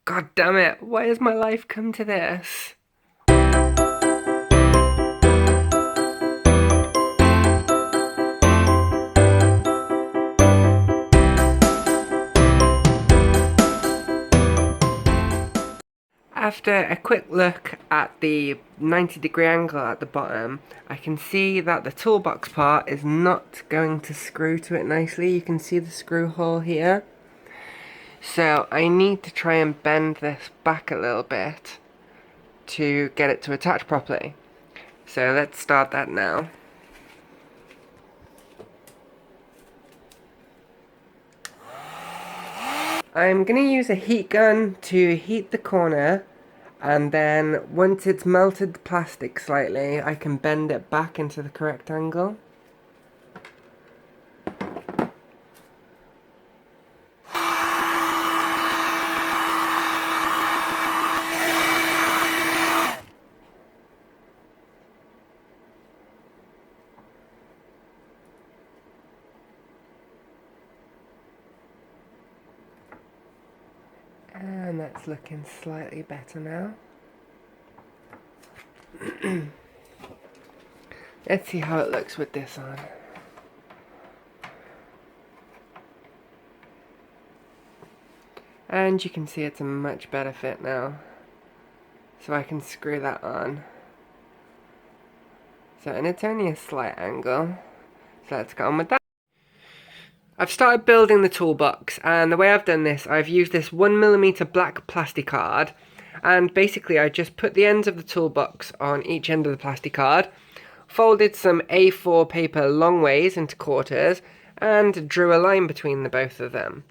God damn it, why has my life come to this? After a quick look at the 90-degree angle at the bottom, I can see that the toolbox part is not going to screw to it nicely. You can see the screw hole here. So I need to try and bend this back a little bit to get it to attach properly. So let's start that now. I'm going to use a heat gun to heat the corner, and then once it's melted the plastic slightly, I can bend it back into the correct angle. And that's looking slightly better now. Let's see how it looks with this on. And you can see it's a much better fit now. So I can screw that on. So, and it's only a slight angle. So let's get on with that. I've started building the toolbox, and the way I've done this, I've used this 1mm black plastic card, and basically I just put the ends of the toolbox on each end of the plastic card, folded some A4 paper long ways into quarters, and drew a line between the both of them.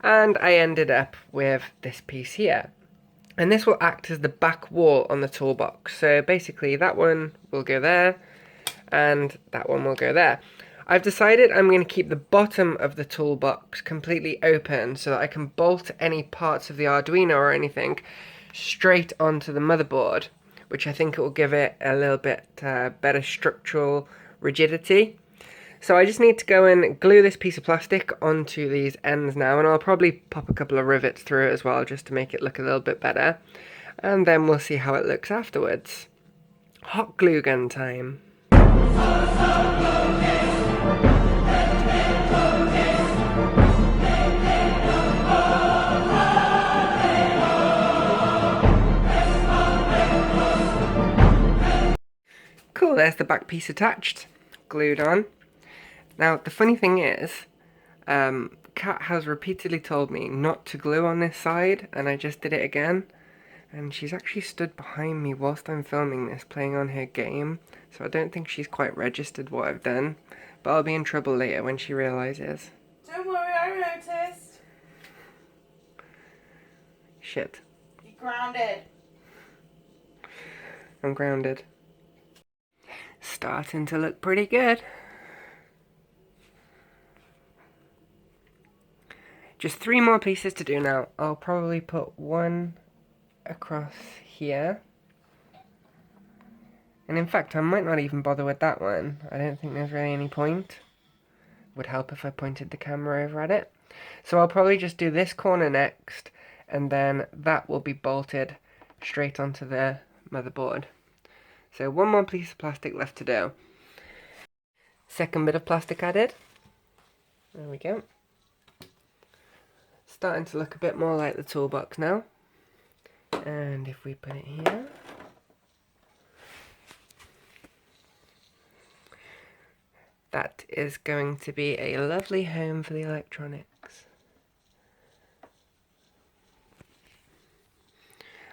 And I ended up with this piece here. And this will act as the back wall on the toolbox. So basically that one will go there, and that one will go there. I've decided I'm going to keep the bottom of the toolbox completely open so that I can bolt any parts of the Arduino or anything straight onto the motherboard, which I think it will give it a little bit better structural rigidity. So I just need to go and glue this piece of plastic onto these ends now, and I'll probably pop a couple of rivets through it as well just to make it look a little bit better, and then we'll see how it looks afterwards. Hot glue gun time. Cool, there's the back piece attached, glued on. Now, the funny thing is, Kat has repeatedly told me not to glue on this side, and I just did it again. And she's actually stood behind me whilst I'm filming this, playing on her game, so I don't think she's quite registered what I've done, but I'll be in trouble later when she realises. Don't worry, I noticed. Shit. You're grounded. I'm grounded. Starting to look pretty good. Just 3 more pieces to do now. I'll probably put one across here. And in fact, I might not even bother with that one. I don't think there's really any point. Would help if I pointed the camera over at it. So I'll probably just do this corner next, and then that will be bolted straight onto the motherboard. So one more piece of plastic left to do. Second bit of plastic added. There we go. Starting to look a bit more like the toolbox now. And if we put it here. That is going to be a lovely home for the electronics.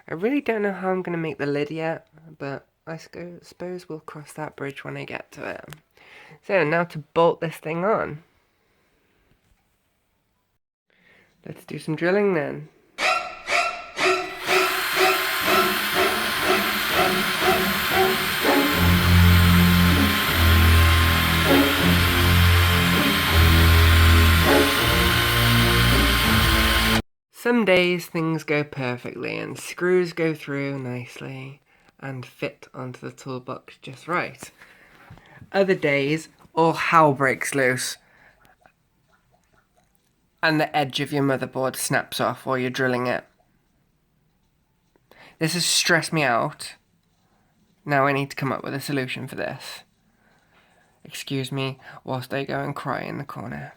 I really don't know how I'm going to make the lid yet, but I suppose we'll cross that bridge when I get to it. So now to bolt this thing on. Let's do some drilling then. Some days things go perfectly and screws go through nicely and fit onto the toolbox just right. Other days, all hell breaks loose and the edge of your motherboard snaps off while you're drilling it. This has stressed me out. Now I need to come up with a solution for this. Excuse me whilst I go and cry in the corner.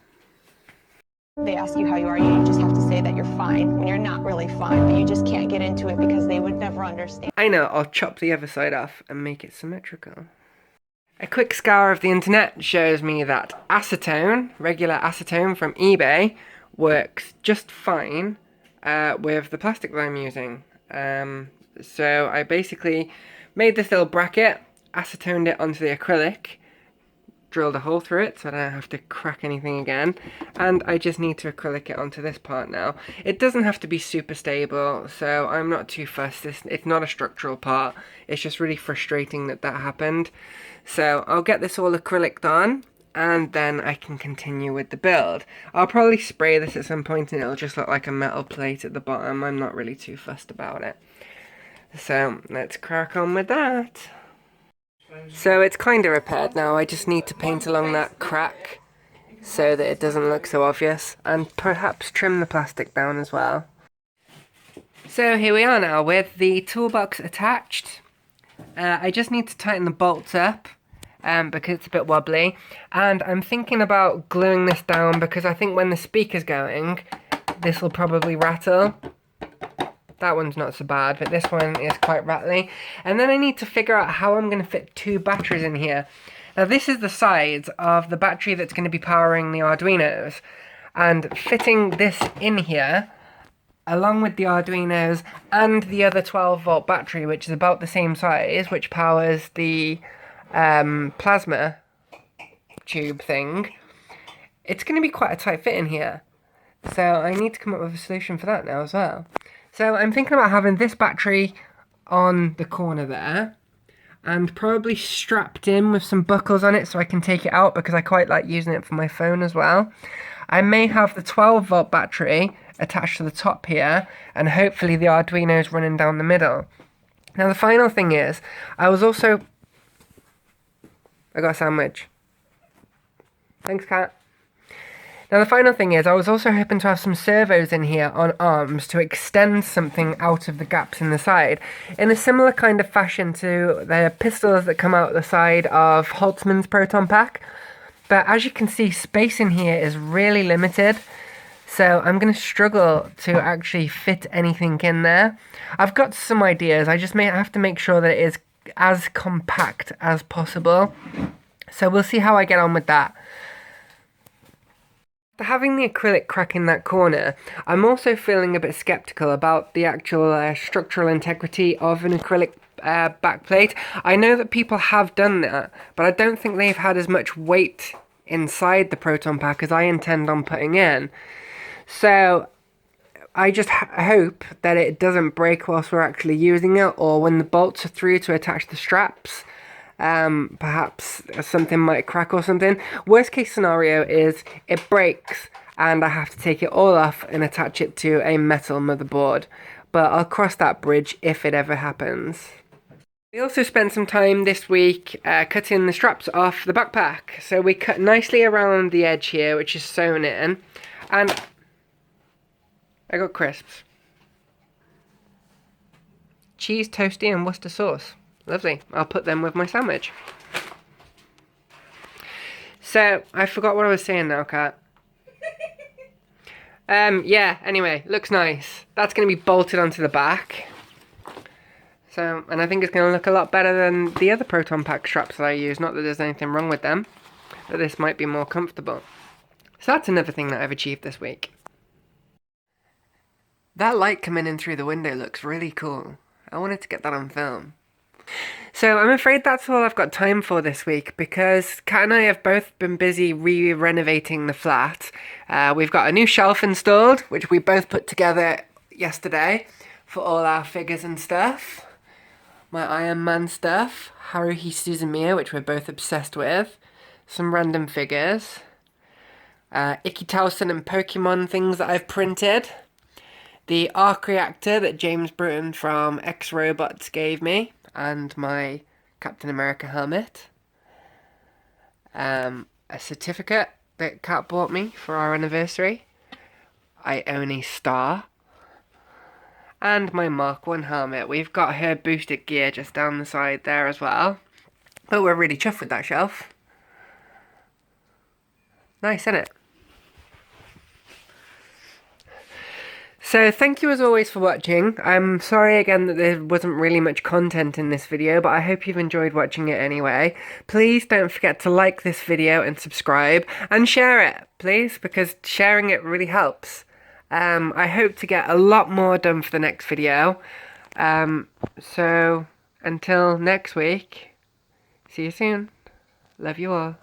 They ask you how you are, you just have to say that you're fine when you're not really fine, but you just can't get into it because they would never understand. I know, I'll chop the other side off and make it symmetrical. A quick scour of the internet shows me that acetone, regular acetone from eBay, works just fine with the plastic that I'm using. So I basically made this little bracket, acetoned it onto the acrylic, drilled a hole through it so I don't have to crack anything again, and I just need to acrylic it onto this part now. It doesn't have to be super stable, so I'm not too fussed. It's not a structural part, it's just really frustrating that that happened. So I'll get this all acrylic on, and then I can continue with the build. I'll probably spray this at some point and it'll just look like a metal plate at the bottom. I'm not really too fussed about it. So let's crack on with that. So it's kind of repaired now. I just need to paint along that crack so that it doesn't look so obvious, and perhaps trim the plastic down as well. So here we are now with the toolbox attached. I just need to tighten the bolts up because it's a bit wobbly, and I'm thinking about gluing this down because I think when the speaker's going this will probably rattle. That one's not so bad, but this one is quite rattly. And then I need to figure out how I'm going to fit 2 batteries in here. Now this is the size of the battery that's going to be powering the Arduinos. And fitting this in here, along with the Arduinos and the other 12-volt battery, which is about the same size, which powers the plasma tube thing, it's going to be quite a tight fit in here. So I need to come up with a solution for that now as well. So I'm thinking about having this battery on the corner there, and probably strapped in with some buckles on it so I can take it out because I quite like using it for my phone as well. I may have the 12-volt battery attached to the top here, and hopefully the Arduino's running down the middle. Now the final thing is, I got a sandwich. Thanks, cat. Now the final thing is, I was also hoping to have some servos in here on arms to extend something out of the gaps in the side, in a similar kind of fashion to the pistols that come out the side of Holtzman's Proton Pack. But as you can see, space in here is really limited, so I'm going to struggle to actually fit anything in there. I've got some ideas, I just may have to make sure that it is as compact as possible. So we'll see how I get on with that. After having the acrylic crack in that corner, I'm also feeling a bit skeptical about the actual structural integrity of an acrylic backplate. I know that people have done that, but I don't think they've had as much weight inside the Proton Pack as I intend on putting in. So I just hope that it doesn't break whilst we're actually using it, or when the bolts are through to attach the straps. Perhaps something might crack or something. Worst case scenario is it breaks and I have to take it all off and attach it to a metal motherboard. But I'll cross that bridge if it ever happens. We also spent some time this week cutting the straps off the backpack. So we cut nicely around the edge here, which is sewn in, and I got crisps. Cheese, toasty and Worcester sauce. Lovely. I'll put them with my sandwich. So, I forgot what I was saying now, Kat. Yeah, anyway, looks nice. That's going to be bolted onto the back. So, and I think it's going to look a lot better than the other Proton Pack straps that I use. Not that there's anything wrong with them, but this might be more comfortable. So that's another thing that I've achieved this week. That light coming in through the window looks really cool. I wanted to get that on film. So I'm afraid that's all I've got time for this week, because Kat and I have both been busy re-renovating the flat. We've got a new shelf installed, which we both put together yesterday for all our figures and stuff. My Iron Man stuff, Haruhi Suzumiya, which we're both obsessed with, some random figures, Ikki Towson and Pokemon things that I've printed, the arc reactor that James Bruton from X-Robots gave me, and my Captain America helmet, a certificate that Kat bought me for our anniversary. I own a star, and my Mark 1 helmet. We've got her boosted gear just down the side there as well. But we're really chuffed with that shelf. Nice, isn't it? So thank you as always for watching. I'm sorry again that there wasn't really much content in this video, but I hope you've enjoyed watching it anyway. Please don't forget to like this video and subscribe and share it, please, because sharing it really helps. I hope to get a lot more done for the next video. So until next week, see you soon. Love you all.